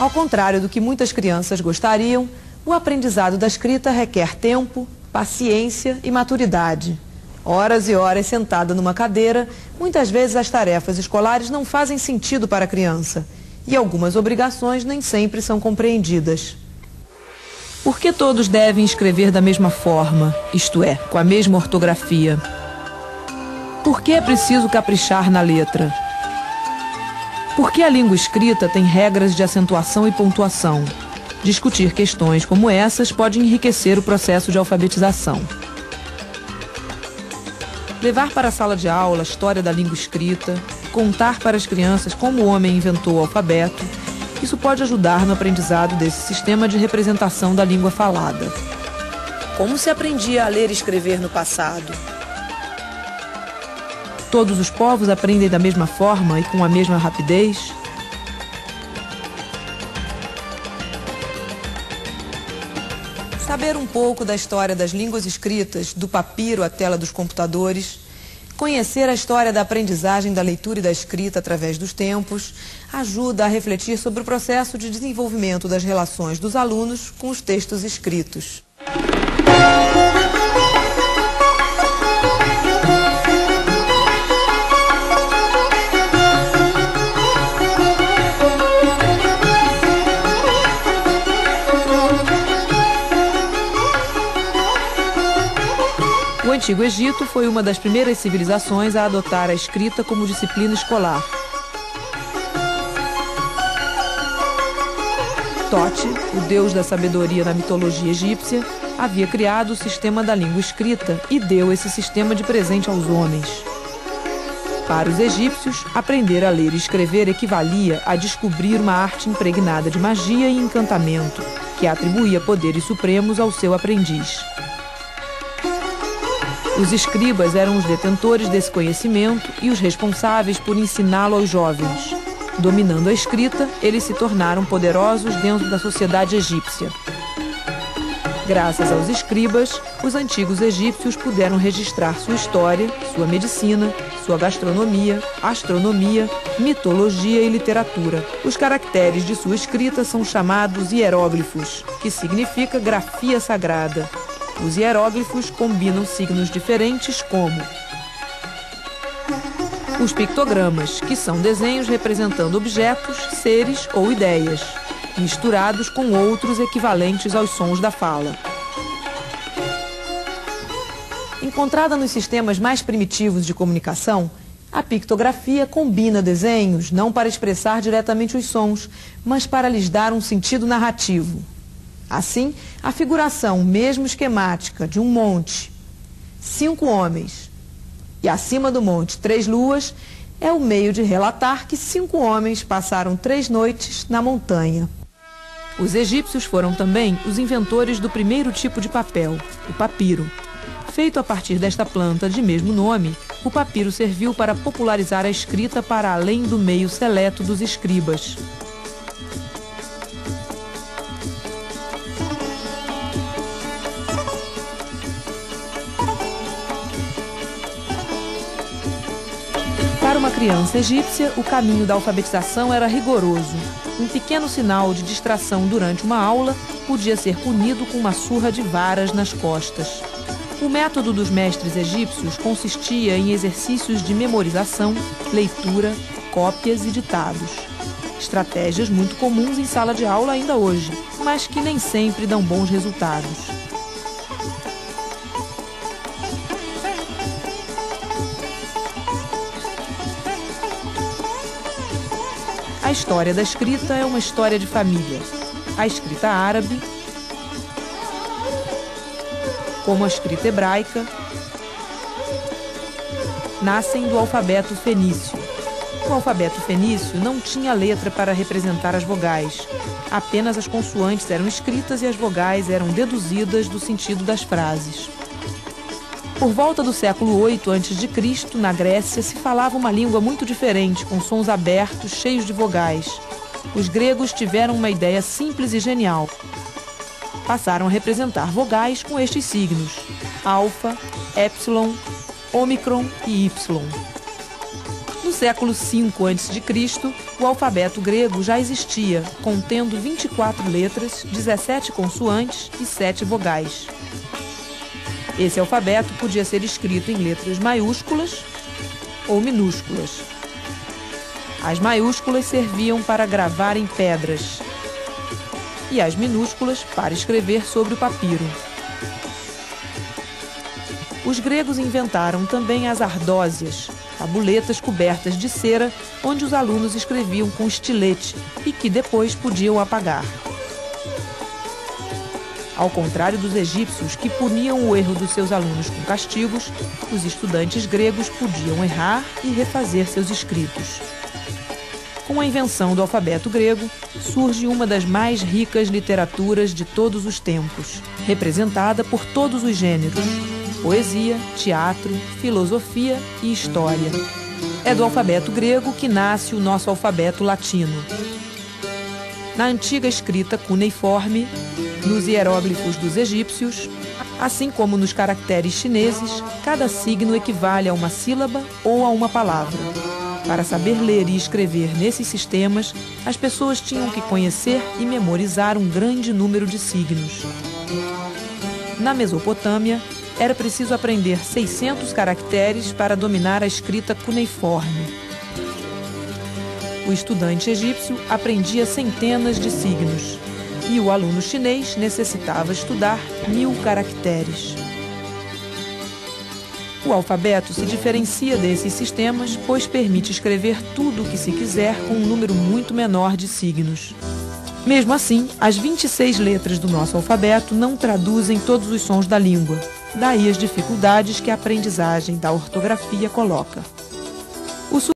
Ao contrário do que muitas crianças gostariam, o aprendizado da escrita requer tempo, paciência e maturidade. Horas e horas sentada numa cadeira, muitas vezes as tarefas escolares não fazem sentido para a criança e algumas obrigações nem sempre são compreendidas. Por que todos devem escrever da mesma forma, isto é, com a mesma ortografia? Por que é preciso caprichar na letra? Por que a língua escrita tem regras de acentuação e pontuação? Discutir questões como essas pode enriquecer o processo de alfabetização. Levar para a sala de aula a história da língua escrita, contar para as crianças como o homem inventou o alfabeto, isso pode ajudar no aprendizado desse sistema de representação da língua falada. Como se aprendia a ler e escrever no passado? Todos os povos aprendem da mesma forma e com a mesma rapidez? Saber um pouco da história das línguas escritas, do papiro à tela dos computadores, conhecer a história da aprendizagem da leitura e da escrita através dos tempos, ajuda a refletir sobre o processo de desenvolvimento das relações dos alunos com os textos escritos. O Antigo Egito foi uma das primeiras civilizações a adotar a escrita como disciplina escolar. Tote, o deus da sabedoria na mitologia egípcia, havia criado o sistema da língua escrita e deu esse sistema de presente aos homens. Para os egípcios, aprender a ler e escrever equivalia a descobrir uma arte impregnada de magia e encantamento, que atribuía poderes supremos ao seu aprendiz. Os escribas eram os detentores desse conhecimento e os responsáveis por ensiná-lo aos jovens. Dominando a escrita, eles se tornaram poderosos dentro da sociedade egípcia. Graças aos escribas, os antigos egípcios puderam registrar sua história, sua medicina, sua gastronomia, astronomia, mitologia e literatura. Os caracteres de sua escrita são chamados hieróglifos, que significa grafia sagrada. Os hieróglifos combinam signos diferentes como os pictogramas, que são desenhos representando objetos, seres ou ideias, misturados com outros equivalentes aos sons da fala. Encontrada nos sistemas mais primitivos de comunicação, a pictografia combina desenhos não para expressar diretamente os sons, mas para lhes dar um sentido narrativo. Assim, a figuração, mesmo esquemática, de um monte, 5 homens, e acima do monte 3 luas, é o meio de relatar que 5 homens passaram 3 noites na montanha. Os egípcios foram também os inventores do primeiro tipo de papel, o papiro. Feito a partir desta planta de mesmo nome, o papiro serviu para popularizar a escrita para além do meio seleto dos escribas. Para uma criança egípcia, o caminho da alfabetização era rigoroso. Um pequeno sinal de distração durante uma aula podia ser punido com uma surra de varas nas costas. O método dos mestres egípcios consistia em exercícios de memorização, leitura, cópias e ditados. Estratégias muito comuns em sala de aula ainda hoje, mas que nem sempre dão bons resultados. A história da escrita é uma história de família. A escrita árabe, como a escrita hebraica, nascem do alfabeto fenício. O alfabeto fenício não tinha letra para representar as vogais. Apenas as consoantes eram escritas e as vogais eram deduzidas do sentido das frases. Por volta do século VIII a.C., na Grécia, se falava uma língua muito diferente, com sons abertos, cheios de vogais. Os gregos tiveram uma ideia simples e genial. Passaram a representar vogais com estes signos: alfa, épsilon, ômicron e y. No século V a.C., o alfabeto grego já existia, contendo 24 letras, 17 consoantes e 7 vogais. Esse alfabeto podia ser escrito em letras maiúsculas ou minúsculas. As maiúsculas serviam para gravar em pedras e as minúsculas para escrever sobre o papiro. Os gregos inventaram também as ardósias, tabuletas cobertas de cera, onde os alunos escreviam com estilete e que depois podiam apagar. Ao contrário dos egípcios, que puniam o erro dos seus alunos com castigos, os estudantes gregos podiam errar e refazer seus escritos. Com a invenção do alfabeto grego, surge uma das mais ricas literaturas de todos os tempos, representada por todos os gêneros: poesia, teatro, filosofia e história. É do alfabeto grego que nasce o nosso alfabeto latino. Na antiga escrita cuneiforme, nos hieróglifos dos egípcios, assim como nos caracteres chineses, cada signo equivale a uma sílaba ou a uma palavra. Para saber ler e escrever nesses sistemas, as pessoas tinham que conhecer e memorizar um grande número de signos. Na Mesopotâmia, era preciso aprender 600 caracteres para dominar a escrita cuneiforme. O estudante egípcio aprendia centenas de signos e o aluno chinês necessitava estudar 1000 caracteres. O alfabeto se diferencia desses sistemas, pois permite escrever tudo o que se quiser com um número muito menor de signos. Mesmo assim, as 26 letras do nosso alfabeto não traduzem todos os sons da língua. Daí as dificuldades que a aprendizagem da ortografia coloca.